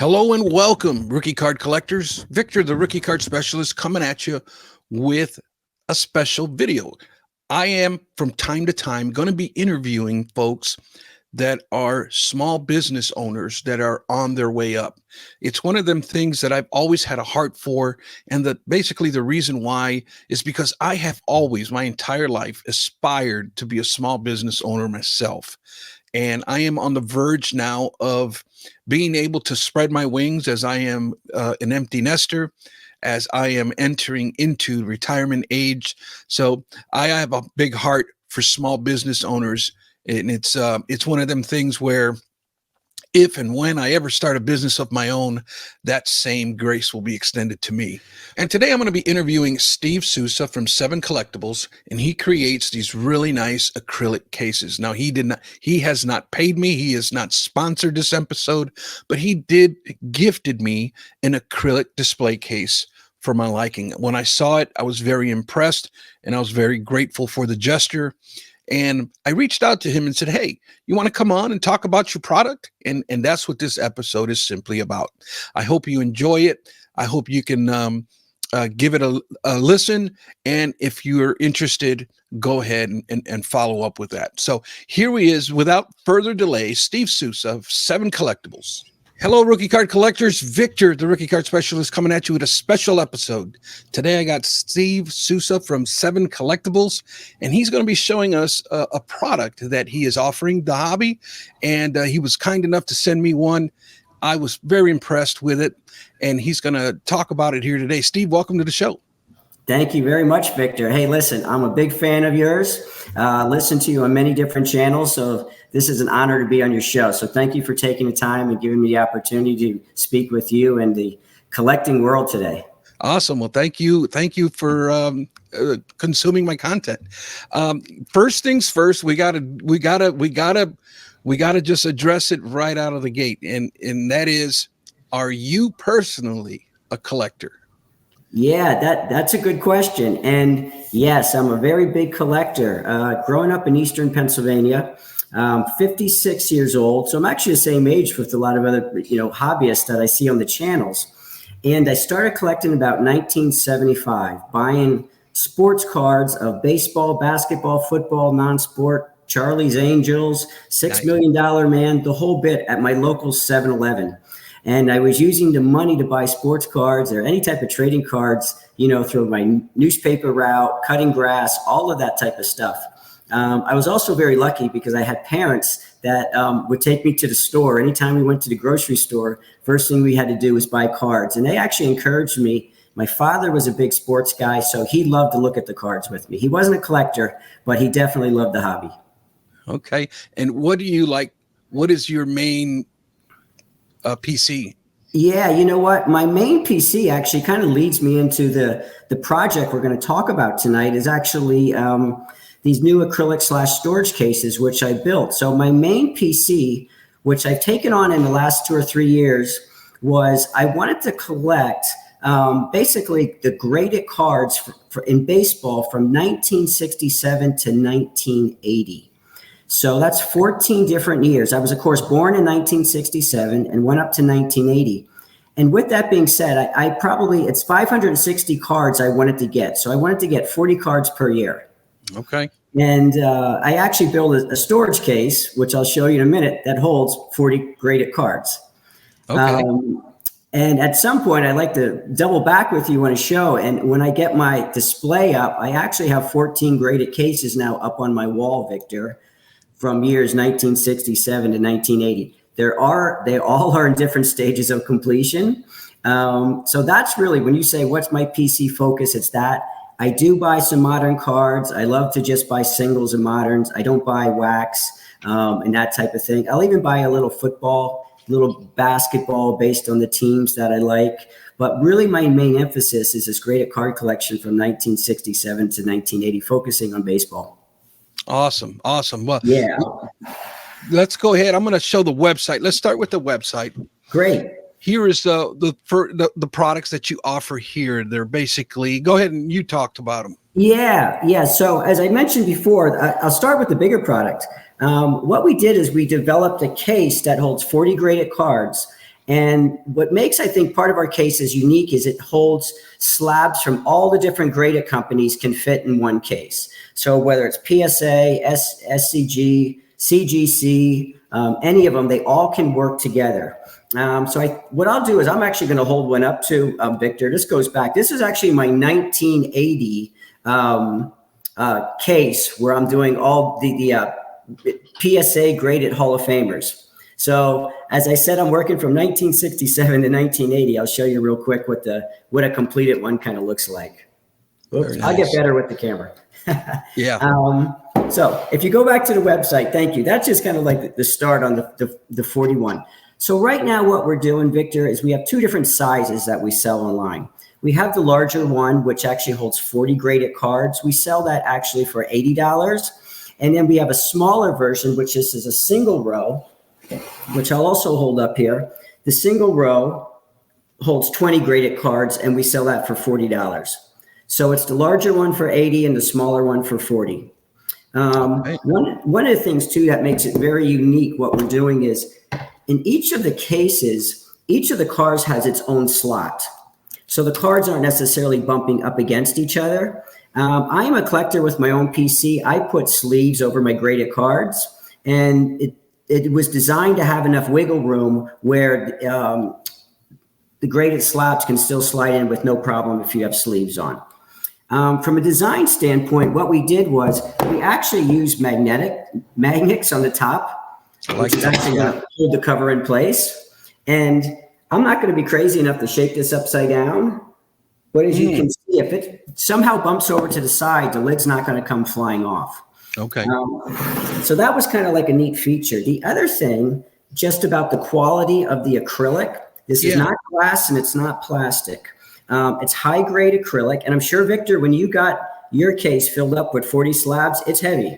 Hello and welcome, rookie card collectors. Victor, the rookie card specialist, coming at you with a special video. I am, from time to time, going to be interviewing folks that are small business owners that are on their way up. It's one of them things that I've always had a heart for, and that basically the reason why is because I have always, my entire life, aspired to be a small business owner myself. And I am on the verge now of being able to spread my wings as I am an empty nester, as I am entering into retirement age. So I have a big heart for small business owners, and it's one of them things where if and when I ever start a business of my own, that same grace will be extended to me. And today I'm going to be interviewing Steve Sousa from Seven Collectibles, and he creates these really nice acrylic cases. Now, he has not paid me. He has not sponsored this episode, but he did gifted me an acrylic display case for my liking. When I saw it, I was very impressed, and I was very grateful for the gesture. And I reached out to him and said, hey, you want to come on and talk about your product? And that's what this episode is simply about. I hope you enjoy it. I hope you can give it a listen. And if you're interested, go ahead and follow up with that. So here he is, without further delay, Steve Sousa of Seven Collectibles. Hello, rookie card collectors. Victor, the rookie card specialist, coming at you with a special episode. Today, I got Steve Sousa from Seven Collectibles, and he's going to be showing us a product that he is offering the hobby, and he was kind enough to send me one. I was very impressed with it, and he's going to talk about it here today. Steve, welcome to the show. Thank you very much, Victor. Hey, listen, I'm a big fan of yours. Listen to you on many different channels. So this is an honor to be on your show. So thank you for taking the time and giving me the opportunity to speak with you in the collecting world today. Awesome. Well, thank you. Thank you for consuming my content. First things first, we gotta just address it right out of the gate. And that is, are you personally a collector? Yeah, that's a good question. And yes, I'm a very big collector. Growing up in Eastern Pennsylvania, 56 years old. So I'm actually the same age with a lot of other, hobbyists that I see on the channels. And I started collecting about 1975, buying sports cards of baseball, basketball, football, non-sport, Charlie's Angels, $6 million Man, the whole bit at my local 7-Eleven. And I was using the money to buy sports cards or any type of trading cards, through my newspaper route, cutting grass, all of that type of stuff. I was also very lucky because I had parents that would take me to the store. Anytime we went to the grocery store, first thing we had to do was buy cards. And they actually encouraged me. My father was a big sports guy, so he loved to look at the cards with me. He wasn't a collector, but he definitely loved the hobby. Okay. And what do you like? What is your main PC? Yeah, you know what? My main PC actually kind of leads me into the project we're going to talk about tonight is actually these new acrylic / storage cases, which I built. So my main PC, which I've taken on in the last 2 or 3 years, was I wanted to collect basically the graded cards in baseball from 1967 to 1980. So that's 14 different years. I was, of course, born in 1967 and went up to 1980. And with that being said, it's 560 cards I wanted to get. So I wanted to get 40 cards per year. Okay. And I actually built a storage case, which I'll show you in a minute, that holds 40 graded cards. Okay. And at some point, I'd like to double back with you on a show. And when I get my display up, I actually have 14 graded cases now up on my wall, Victor, from years 1967 to 1980. They all are in different stages of completion. So that's really, when you say, what's my PC focus? It's that. I do buy some modern cards. I love to just buy singles and moderns. I don't buy wax and that type of thing. I'll even buy a little football, little basketball based on the teams that I like. But really my main emphasis is this graded card collection from 1967 to 1980, focusing on baseball. Awesome. Well, yeah. Let's go ahead. I'm going to show the website. Let's start with the website. Great. Here is the products that you offer here. They're basically, go ahead and you talked about them. Yeah. So as I mentioned before, I'll start with the bigger product. What we did is we developed a case that holds 40 graded cards. And what makes, I think, part of our cases unique is it holds slabs from all the different graded companies can fit in one case. So whether it's PSA, SCG, CGC, any of them, they all can work together. What I'll do is I'm actually going to hold one up to Victor. This goes back. This is actually my 1980 case where I'm doing all the PSA graded Hall of Famers. So as I said, I'm working from 1967 to 1980. I'll show you real quick what a completed one kind of looks like. Oops, nice. I'll get better with the camera. Yeah. So if you go back to the website, thank you. That's just kind of like the start on the 41. So right now what we're doing, Victor, is we have two different sizes that we sell online. We have the larger one, which actually holds 40 graded cards. We sell that actually for $80. And then we have a smaller version, which is a single row, which I'll also hold up here. The single row holds 20 graded cards, and we sell that for $40. So it's the larger one for 80 and the smaller one for 40. One of the things, too, that makes it very unique, what we're doing is in each of the cases, each of the cards has its own slot. So the cards aren't necessarily bumping up against each other. I am a collector with my own PC. I put sleeves over my graded cards, and it was designed to have enough wiggle room where the graded slabs can still slide in with no problem if you have sleeves on. From a design standpoint, what we did was we actually used magnets on the top, which is actually going to hold the cover in place. And I'm not going to be crazy enough to shake this upside down, but as you can see, if it somehow bumps over to the side, the lid's not going to come flying off. Okay. So that was kind of like a neat feature. The other thing, just about the quality of the acrylic, this is not glass and it's not plastic. It's high grade acrylic. And I'm sure, Victor, when you got your case filled up with 40 slabs, it's heavy.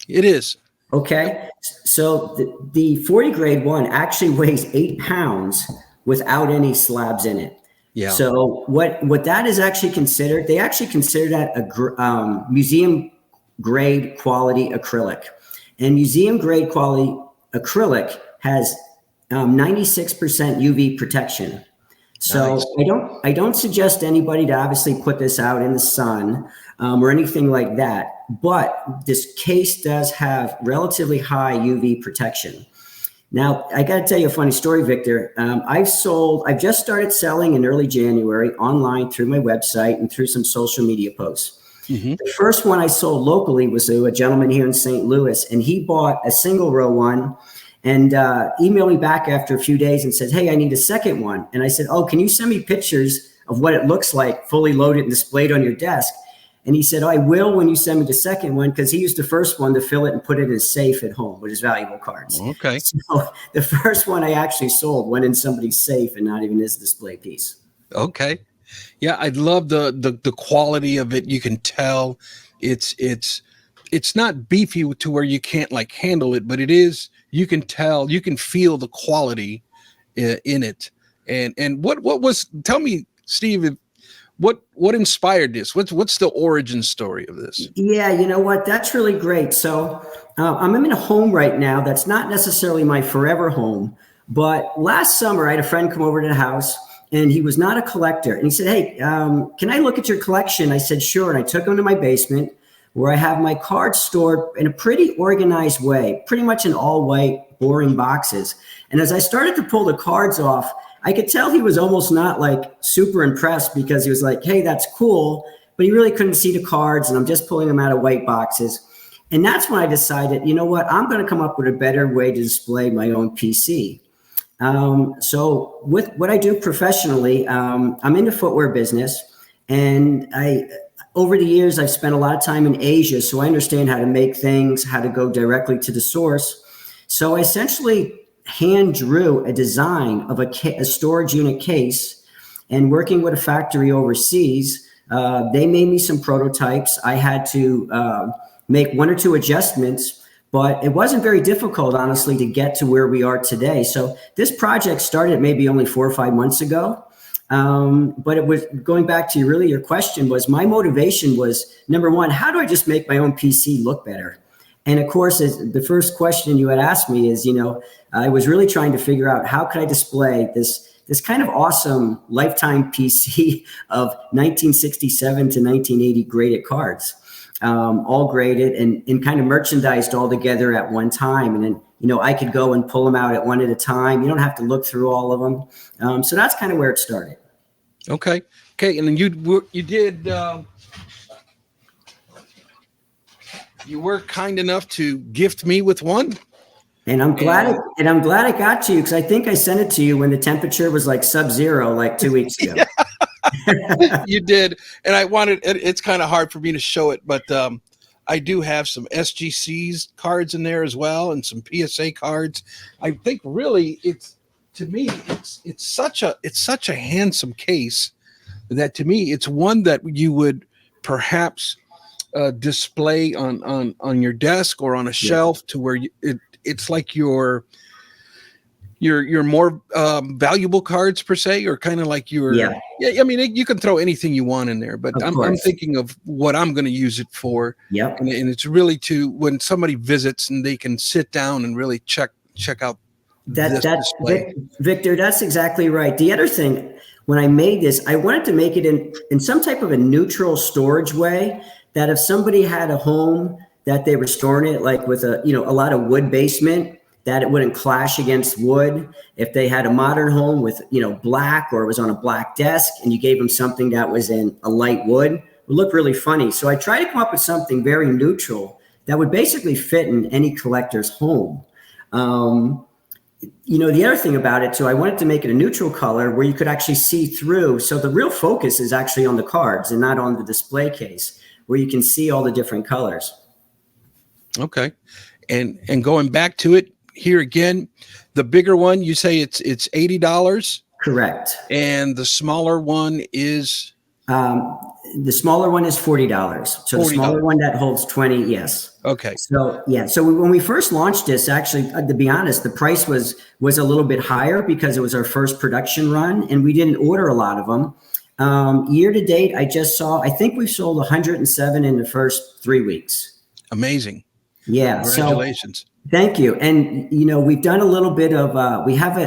It is. Okay. So the 40 grade one actually weighs 8 pounds without any slabs in it. Yeah. So what that is actually considered, they actually consider that a museum grade quality acrylic. And museum grade quality acrylic has 96% UV protection. So nice. I don't suggest anybody to obviously put this out in the sun or anything like that. But this case does have relatively high UV protection. Now, I got to tell you a funny story, Victor. I've just started selling in early January online through my website and through some social media posts. Mm-hmm. The first one I sold locally was to a gentleman here in St. Louis, and he bought a single row one and emailed me back after a few days and said, "Hey, I need a second one." And I said, "Oh, can you send me pictures of what it looks like fully loaded and displayed on your desk?" And he said, "Oh, I will when you send me the second one," because he used the first one to fill it and put it in his safe at home with his valuable cards. Okay. So the first one I actually sold went in somebody's safe and not even his display piece. Okay. Yeah, I love the quality of it. You can tell it's not beefy to where you can't like handle it, but it is. You can tell, you can feel the quality in it. And what was? Tell me, Steve, what inspired this? What's the origin story of this? Yeah, you know what? That's really great. So I'm in a home right now that's not necessarily my forever home, but last summer I had a friend come over to the house. And he was not a collector. And he said, "Hey, can I look at your collection?" I said, "Sure." And I took him to my basement where I have my cards stored in a pretty organized way, pretty much in all white, boring boxes. And as I started to pull the cards off, I could tell he was almost not like super impressed because he was like, "Hey, that's cool." But he really couldn't see the cards. And I'm just pulling them out of white boxes. And that's when I decided, you know what, I'm going to come up with a better way to display my own PC. So with what I do professionally, I'm in the footwear business, and over the years, I've spent a lot of time in Asia. So I understand how to make things, how to go directly to the source. So I essentially hand drew a design of a storage unit case, and working with a factory overseas, they made me some prototypes. I had to, make one or two adjustments. But it wasn't very difficult, honestly, to get to where we are today. So this project started maybe only 4 or 5 months ago. But it was going back to your question was my motivation was, number one, how do I just make my own PC look better? And of course, the first question you had asked me is, I was really trying to figure out how could I display this kind of awesome lifetime PC of 1967 to 1980 graded cards, all graded and kind of merchandised all together at one time. And then, I could go and pull them out at one at a time. You don't have to look through all of them. So that's kind of where it started. Okay. And then you did. You were kind enough to gift me with one. And I'm glad it got to you, because I think I sent it to you when the temperature was like sub-zero, like 2 weeks ago. You did, and I wanted. It's kind of hard for me to show it, but I do have some SGC's cards in there as well, and some PSA cards. I think really, it's such a handsome case that to me it's one that you would perhaps display on your desk or on a shelf, to where it's like your more valuable cards per se, or kind of like your I mean, you can throw anything you want in there, but I'm thinking of what I'm going to use it for. And it's really to when somebody visits and they can sit down and really check out this display. Victor, that's exactly right. The other thing, when I made this, I wanted to make it in some type of a neutral storage way, that if somebody had a home that they were storing it like with a lot of wood basement, that it wouldn't clash against wood. If they had a modern home with black, or it was on a black desk, and you gave them something that was in a light wood, it would look really funny. So I tried to come up with something very neutral that would basically fit in any collector's home. The other thing about it too, I wanted to make it a neutral color where you could actually see through. So the real focus is actually on the cards and not on the display case, where you can see all the different colors. Okay. And going back to it here again, the bigger one, you say it's $80. Correct. And the smaller one is the smaller one is $40. So $40. The smaller one that holds 20. Yes. Okay. So when we first launched this, actually, to be honest, the price was a little bit higher because it was our first production run, and we didn't order a lot of them. Year to date, I think we've sold 107 in the first 3 weeks. Amazing. Yeah. Congratulations. So, thank you. And, we've done a little bit of, we have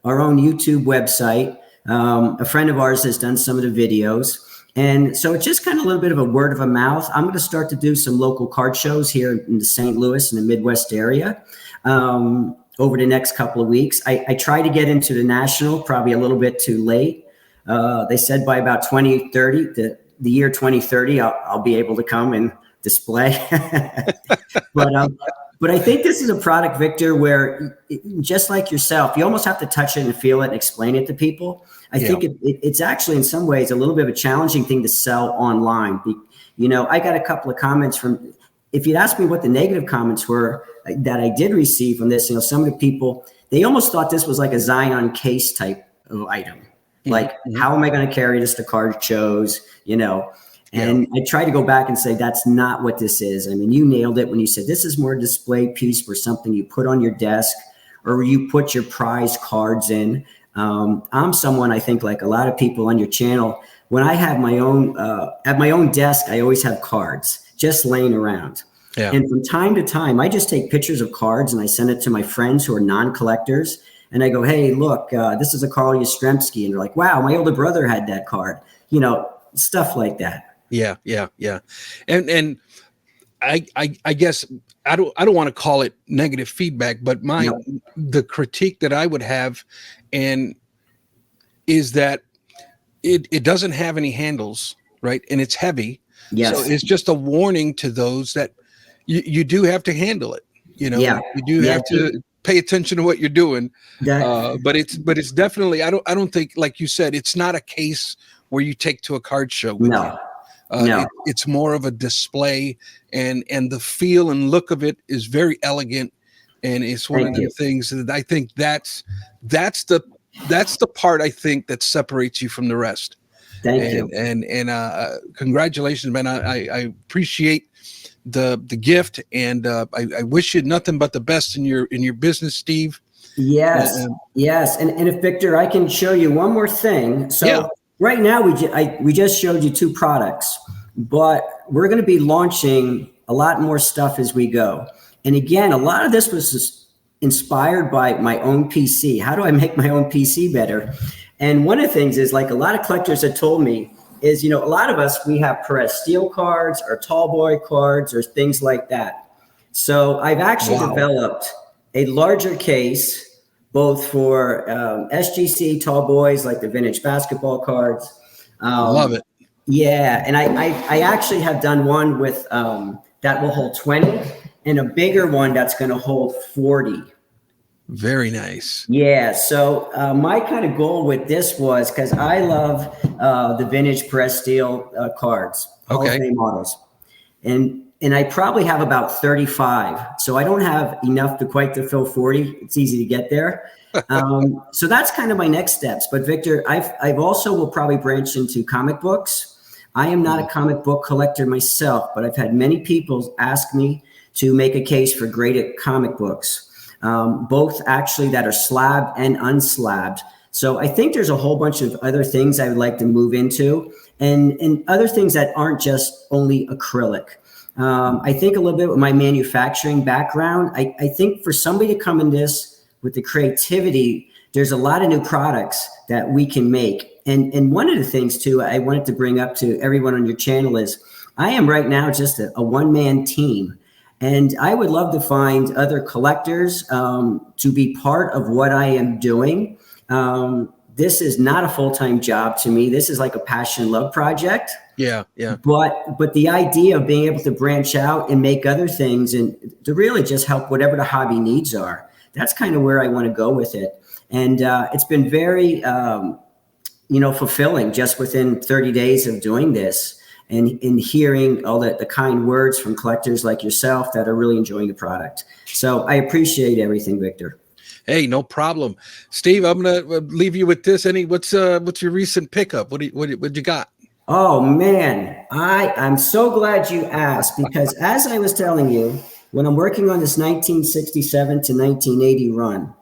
our own YouTube website. A friend of ours has done some of the videos. And so it's just kind of a little bit of a word of a mouth. I'm going to start to do some local card shows here in the St. Louis and the Midwest area over the next couple of weeks. I try to get into the national, probably a little bit too late. They said by about 2030, the year 2030, I'll be able to come and display. But I think this is a product, Victor, where just like yourself, you almost have to touch it and feel it and explain it to people. I think it's actually in some ways a little bit of a challenging thing to sell online. I got a couple of comments from, if you'd asked me what the negative comments were that I did receive from this, some of the people, they almost thought this was like a Zion case type of item. Like, how am I going to carry this to card shows, And I try to go back and say, that's not what this is. I mean, you nailed it when you said this is more a display piece for something you put on your desk or you put your prize cards in. I'm someone, I think, like a lot of people on your channel, when I have my own, at my own desk, I always have cards just laying around. Yeah. And from time to time, I just take pictures of cards and I send it to my friends who are non-collectors. And I go, hey, look, this is a Carl Yastrzemski. And they're like, wow, my older brother had that card, stuff like that. Yeah. And I guess I don't want to call it negative feedback, but the critique that I would have is that it doesn't have any handles, right? And it's heavy. Yes. So it's just a warning to those that you do have to handle it. You do have to pay attention to what you're doing. But it's definitely, I don't think, like you said, it's not a case where you take to a card show with you. No. It's more of a display, and the feel and look of it is very elegant, and it's one of the things that I think that's the part I think that separates you from the rest. Thank you. And congratulations, man. I appreciate the gift, and I wish you nothing but the best in your business, Steve. Yes. Yes. And if Victor, I can show you one more thing. So right now we just showed you two products, but we're going to be launching a lot more stuff as we go. And again, a lot of this was just inspired by my own PC. How do I make my own PC better? And one of the things is, like, a lot of collectors have told me is, a lot of us, we have Perez steel cards or tall boy cards or things like that. So I've actually developed a larger case, both for SGC tall boys, like the vintage basketball cards. Love it. Yeah, and I actually have done one with that will hold 20, and a bigger one that's going to hold 40. Very nice. Yeah, so my kind of goal with this was, because I love the vintage Perez steel cards, Hall of Fame models, and I probably have about 35. So I don't have enough to quite to fill 40. It's easy to get there. So that's kind of my next steps. But Victor, I've also will probably branch into comic books. I am not a comic book collector myself, but I've had many people ask me to make a case for graded comic books, both actually that are slabbed and unslabbed. So I think there's a whole bunch of other things I would like to move into, and other things that aren't just only acrylic. I think a little bit with my manufacturing background, I think for somebody to come in this with the creativity, there's a lot of new products that we can make. And one of the things too, I wanted to bring up to everyone on your channel is I am right now just a one-man team. And I would love to find other collectors to be part of what I am doing. This is not a full-time job to me. This is like a passion love project. Yeah. But the idea of being able to branch out and make other things and to really just help whatever the hobby needs are, that's kind of where I want to go with it. And it's been very, fulfilling just within 30 days of doing this. And in hearing all the kind words from collectors like yourself that are really enjoying the product. So I appreciate everything, Victor. Hey, no problem. Steve, I'm going to leave you with this. What's your recent pickup? What you got? Oh, man, I'm so glad you asked, because as I was telling you, when I'm working on this 1967 to 1980 run,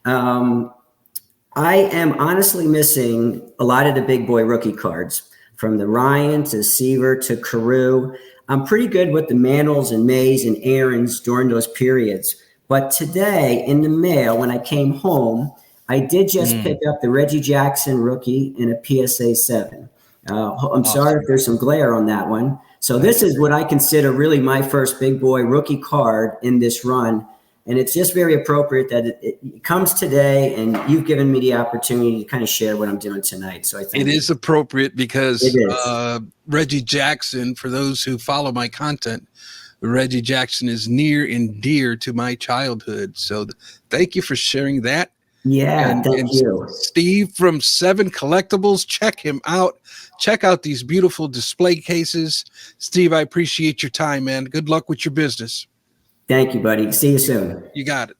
I am honestly missing a lot of the big boy rookie cards. From the Ryan to Seaver to Carew. I'm pretty good with the Mantles and Mays and Aarons during those periods. But today in the mail, when I came home, I did just pick up the Reggie Jackson rookie in a PSA 7. I'm sorry if there's some glare on that one. So this is what I consider really my first big boy rookie card in this run. And it's just very appropriate that it comes today, and you've given me the opportunity to kind of share what I'm doing tonight. So I think it is appropriate because Reggie Jackson, for those who follow my content, Reggie Jackson is near and dear to my childhood. So thank you for sharing that. Yeah, thank you. Steve from 7 Collectibles, check him out. Check out these beautiful display cases. Steve, I appreciate your time, man. Good luck with your business. Thank you, buddy. See you soon. You got it.